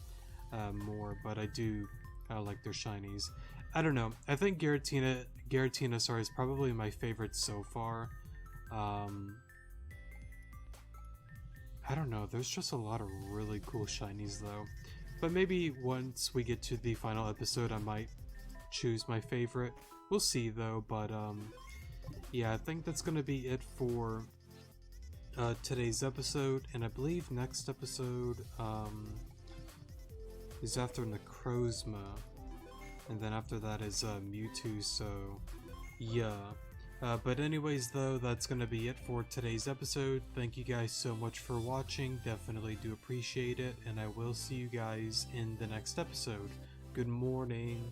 more, but I do like their Shinies. I don't know. I think Giratina, sorry, is probably my favorite so far. I don't know. There's just a lot of really cool Shinies though. But maybe once we get to the final episode, I might choose my favorite. We'll see though, but yeah, I think that's gonna be it for today's episode, and I believe next episode is after Necrozma, and then after that is Mewtwo, so yeah. But anyways though, that's gonna be it for today's episode. Thank you guys so much for watching, definitely do appreciate it, and I will see you guys in the next episode. Good morning.